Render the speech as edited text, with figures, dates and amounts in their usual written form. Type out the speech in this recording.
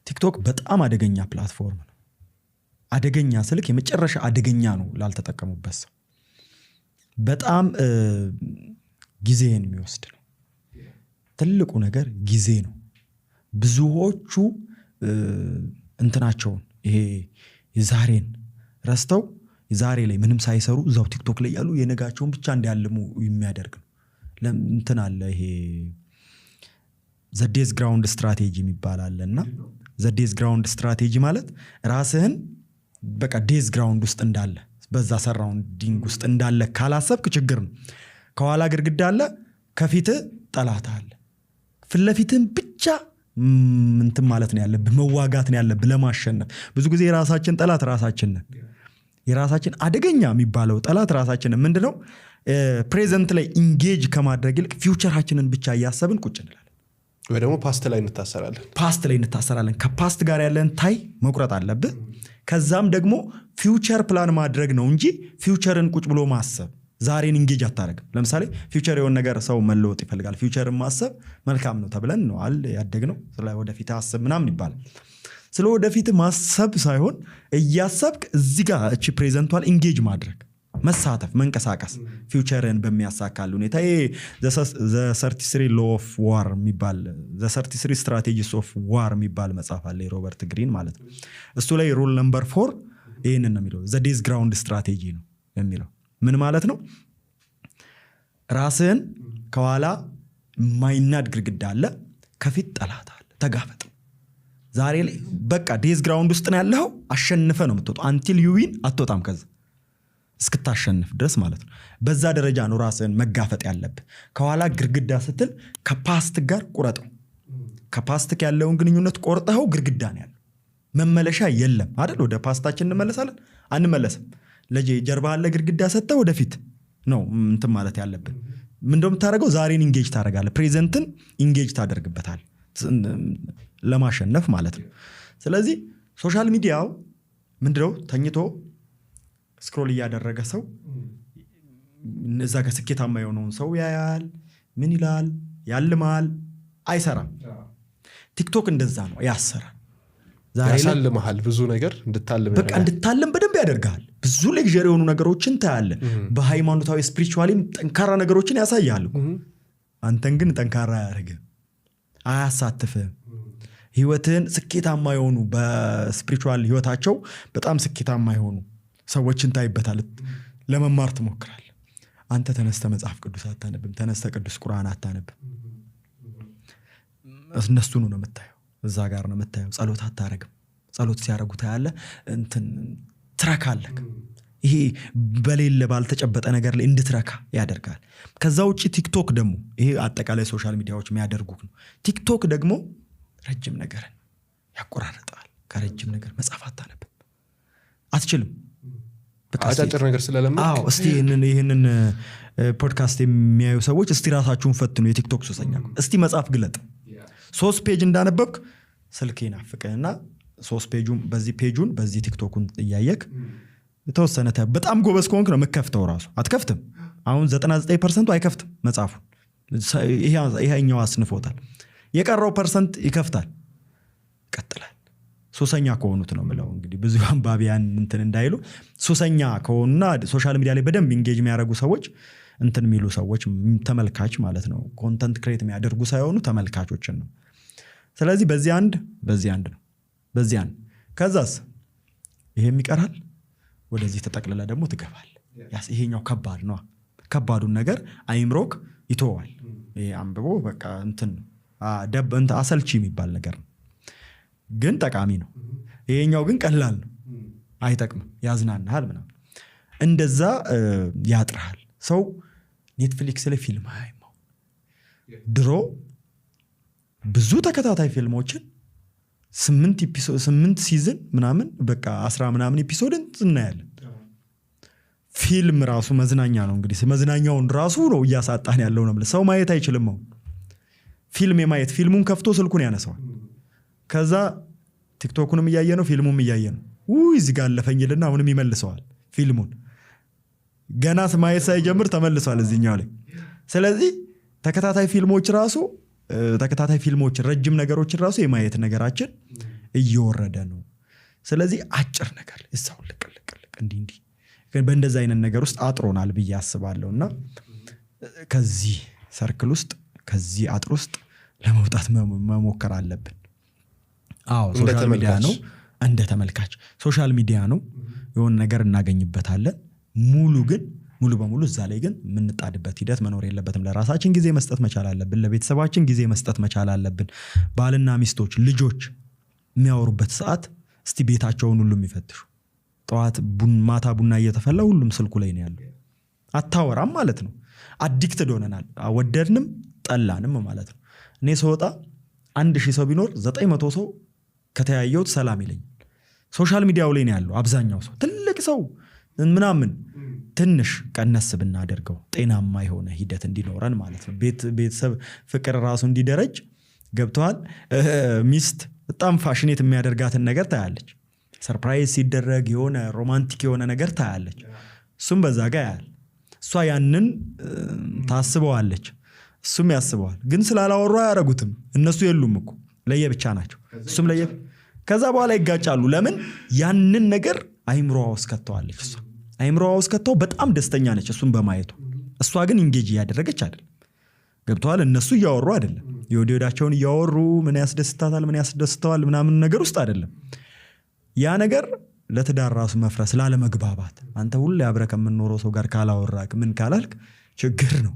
ቲክቶክ በጣም አደገኛ ፕላትፎርም ነው። አደገኛ ስልክ የመጨረሻ አደገኛ ነው ላልተጠቀሙበት ሰው። በጣም ጊዜን የሚወስድ ነው። ትልቁ ነገር ጊዜ ነው። ብዙዎቹ እንትናቸውን ይሄ የዛሬን ረስተው ዛሬ ላይ ምንም ሳይሰሩ እዛው ቲክቶክ ላይ ያሉ የነጋቸውን ብቻ እንዲያልሙ የሚያደርግ ነው። እንትን አለ ይሄ ዘ ዴዝ ግራውንድ ስትራቴጂ የሚባል አለና ዘ ዴዝ ግራውንድ ስትራቴጂ ማለት ራስህን በቃ ዴዝ ግራውንድ ውስጥ እንዳለ በዛ ሰራውንዲንግ ውስጥ እንዳለ ካላሰብክ ችግር ነው። ከኋላ ግድግዳ አለ፣ ከፊት ጠላት አለ። ፍለፊትን ብቻ እንትን ማለት ነው ያለብህ፣ መዋጋት ነው ያለብህ ለማሸነፍ። ብዙ ጊዜ የራሳችን ጠላት ራሳችን ነን። የራሳችን አደገኛ የሚባለው ጠላት ራሳችን ነን። ምንድነው? ፕሬዘንት ላይ ኢንጌጅ ከማድረግ ይልቅ ፊውቸራችንን ብቻ እያሰብን ቁጭ እንላለን። ወይ ደግሞ ፓስት ላይ እንታሰራለን። ከፓስት ጋር ያለን ታይ መቁረጥ አለብህ። ከዛም ደግሞ ፊውቸር ፕላን ማድረግ ነው እንጂ ፊውቸርን ቁጭ ብሎ ማሰብ ዛሬን ኢንጌጅ አታረግም። ለምሳሌ ፊውቸር የሆነ ነገር ሰው መለወጥ ይፈልጋል። ፊውቸርን ማሰብ መልካም ነው ተብለን ነው ያደግነው። ስለ ወደፊት አስብ ምናምን ይባላል። ስለ ወደፊት ማሰብ ሳይሆን እያሰብክ እዚህ ጋር እቺ ፕሬዘንቷል ኢንጌጅ ማድረግ፣ መሳተፍ፣ መንቀሳቀስ ፊውቸርን በሚያሳካል ሁኔታ። ይሄ ዘ 33 ሎ ኦፍ ዋር የሚባል ዘ 33 ስትራቴጂስ ኦፍ ዋር የሚባል መጽሐፍ አለ የሮበርት ግሪን ማለት ነው። እሱ ላይ ሩል ነምበር 4 ይሄንን ነው የሚለው። ዘ ዴዝ ግራውንድ ስትራቴጂ ነው የሚለው። ምን ማለት ነው? ራስህን ከኋላ ማይናድ ግድግዳ አለ፣ ከፊት ጠላት አለ፣ ተጋፈጥ። ዛሬ ላይ በቃ ዴዝ ግራውንድ ውስጥ ነው ያለው። አሸንፈ ነው የምትወጣው። አንቲል ዩ ዊን አትወጣም ከዛ እስክታሸንፍ ድረስ ማለት ነው። በዛ ደረጃ ነው ራስህን መጋፈጥ ያለብህ። ከኋላ ግድግዳ ስትል ከፓስት ጋር ቁረጠው። ከፓስት ያለውን ግንኙነት ቆርጠው ግድግዳ ነው ያለው። መመለሻ የለም አይደል? ወደ ፓስታችን እንመለሳለን? አንመለስም። ለጀርባ አለ ግድግዳ ሰጠ ወደፊት ነው እንትን ማለት ያለብን። ምን እንደምታደርገው ዛሬን ኢንጌጅ ታደርጋለህ። ፕሬዘንትን ኢንጌጅ ታደርግበታል ለማሸነፍ ማለት ነው። ስለዚህ ሶሻል ሚዲያው ምንድነው? ተኝቶ ስክሮል እያደረገ ሰው እዛ ጋር ስኬታማ የሆነውን ሰው ያያል። ምን ይላል? ያልማል፣ አይሰራም። ቲክቶክ እንደዛ ነው ያሰራል። ያሳልመሃል ብዙ ነገር እንድታልም በቃ እንድታልም በደንብ ያደርጋል። ብዙ ሌክዠሪ የሆኑ ነገሮችን ታያለ። በሃይማኖታዊ ስፒሪቹዋሊም ጠንካራ ነገሮችን ያሳያል። አንተን ግን ጠንካራ አያደርግም፣ አያሳትፍም። ህይወትን ስኬታማ የሆኑ በስፒሪቹዋል ህይወታቸው በጣም ስኬታማ የሆኑ ሰዎችን ታይበታል። ለመማር ትሞክራል። አንተ ተነስተ መጽሐፍ ቅዱስ አታነብም፣ ተነስተ ቅዱስ ቁርአን አታነብም። እነሱን ነው የምታየው፣ እዛ ጋር ነው የምታየው። ጸሎት አታረግም። ጸሎት ሲያረጉ ታያለ። እንትን ትረካለህ። ይሄ በሌለ ባልተጨበጠ ነገር ላይ እንድትረካ ያደርጋል። ከዛ ውጪ ቲክቶክ ደግሞ ይሄ አጠቃላይ ሶሻል ሚዲያዎች የሚያደርጉት ነው። ቲክቶክ ደግሞ ረጅም ነገርን ያቆራርጣል። ከረጅም ነገር መጽሐፍ አታነብም፣ አትችልም። አጫጭር ነገር ስለለመድክ። አዎ፣ እስቲ ይህንን ፖድካስት የሚያዩ ሰዎች እስቲ ራሳችሁን ፈትኑ። የቲክቶክ ሱሰኛ እስቲ መጽሐፍ ግለጥ። 3 ፔጅ እንዳነበብክ ስልክ ይናፍቅህና 3 ፔጁን በዚህ ቲክቶኩን እያየክ የተወሰነ በጣም ጎበዝ ከሆንክ ነው የምከፍተው። ራሱ አትከፍትም። አሁን 99% አይከፍትም መጽሐፉን። ይሄኛው አስንፎታል። የቀረው ፐርሰንት ይከፍታል፣ ይቀጥላል። ሱሰኛ ከሆኑት ነው ምለው። እንግዲህ ብዙ አንባቢያን እንትን እንዳይሉ ሱሰኛ ከሆኑና ሶሻል ሚዲያ ላይ በደንብ ኢንጌጅ የሚያደርጉ ሰዎች እንትን የሚሉ ሰዎች ተመልካች ማለት ነው። ኮንተንት ክሬት የሚያደርጉ ሳይሆኑ ተመልካቾችን ነው። ስለዚህ በዚህ አንድ ነው። በዚህ አንድ ከዛስ ይሄም ይቀራል። ወደዚህ ተጠቅልለ ደግሞ ትገባል። ይሄኛው ከባድ ነው። ከባዱን ነገር አይምሮክ ይተዋል። ይሄ አንብቦ በቃ እንትን አሰልቺ የሚባል ነገር ነው፣ ግን ጠቃሚ ነው። ይሄኛው ግን ቀላል ነው፣ አይጠቅምም፣ ያዝናናል ምናምን። እንደዛ ያጥራል። ሰው ኔትፍሊክስ ላይ ፊልም አይማው። ድሮ ብዙ ተከታታይ ፊልሞችን 8 ሲዝን ምናምን በቃ 10 ምናምን ኤፒሶድን እናያለን። ፊልም ራሱ መዝናኛ ነው። እንግዲህ መዝናኛውን ራሱ ነው እያሳጣን ያለው ነው። ሰው ማየት አይችልም። ፊልም የማየት ፊልሙን ከፍቶ ስልኩን ያነሳዋል። ከዛ ቲክቶኩንም እያየ ነው፣ ፊልሙም እያየ ነው። እዚህ ጋር አለፈኝልና አሁንም ይመልሰዋል ፊልሙን። ገና ማየት ሳይጀምር ተመልሷል እዚህኛው ላይ። ስለዚህ ተከታታይ ፊልሞች ረጅም ነገሮችን ራሱ የማየት ነገራችን እየወረደ ነው። ስለዚህ አጭር ነገር እዛው ልቅልቅ እንዲህ ግን በእንደዛ አይነት ነገር ውስጥ አጥሮናል ብዬ አስባለሁ። እና ከዚህ ሰርክል ውስጥ ከዚህ አጥር ውስጥ ለመውጣት መሞከር አለብን። ሶሻል ሚዲያ ነው እንደ ተመልካች ሶሻል ሚዲያ ነው የሆነ ነገር እናገኝበታለን። ሙሉ በሙሉ እዛ ላይ ግን የምንጣድበት ሂደት መኖር የለበትም። ለራሳችን ጊዜ መስጠት መቻል አለብን። ለቤተሰባችን ጊዜ መስጠት መቻል አለብን። ባልና ሚስቶች ልጆች የሚያወሩበት ሰዓት እስቲ ቤታቸውን ሁሉም ይፈትሹ። ጠዋት ማታ ቡና እየተፈላ ሁሉም ስልኩ ላይ ነው ያለው። አታወራም ማለት ነው። አዲክትድ ሆነናል፣ ወደድንም ጠላንም ማለት ነው። እኔ ስወጣ 1000 ሰው ቢኖር 900 ሰው ከተያየሁት ሰላም ይለኛል። ሶሻል ሚዲያው ላይ ነው ያለው አብዛኛው ሰው። ትልቅ ሰው ምናምን ትንሽ ቀነስ ብናደርገው ጤናማ የሆነ ሂደት እንዲኖረን ማለት ነው። ቤተሰብ ፍቅር ራሱ እንዲደረጅ ገብተዋል። ሚስት በጣም ፋሽኔት የሚያደርጋትን ነገር ታያለች። ሰርፕራይዝ ሲደረግ የሆነ ሮማንቲክ የሆነ ነገር ታያለች። እሱም በዛ ጋር ያያል። እሷ ያንን ታስበዋለች፣ እሱም ያስበዋል። ግን ስላላወሩ አያረጉትም። እነሱ የሉም እኮ ለየብቻ ናቸው። እሱም ከዛ በኋላ ይጋጫሉ። ለምን? ያንን ነገር አይምሮዋ ውስጥ ከተዋለች። እሷ አይምሮዋ ውስጥ ከተው በጣም ደስተኛ ነች እሱም በማየቱ። እሷ ግን ኢንጌጅ እያደረገች አይደለም። ገብተዋል። እነሱ እያወሩ አይደለም፣ የወዳቸውን እያወሩ ምን ያስደስታታል ምን ያስደስተዋል ምናምን ነገር ውስጥ አይደለም። ያ ነገር ለትዳር ራሱ መፍረስ፣ ላለመግባባት፣ አንተ ሁሌ አብረህ ከምትኖረው ሰው ጋር ካላወራክ ምን ካላልክ ችግር ነው።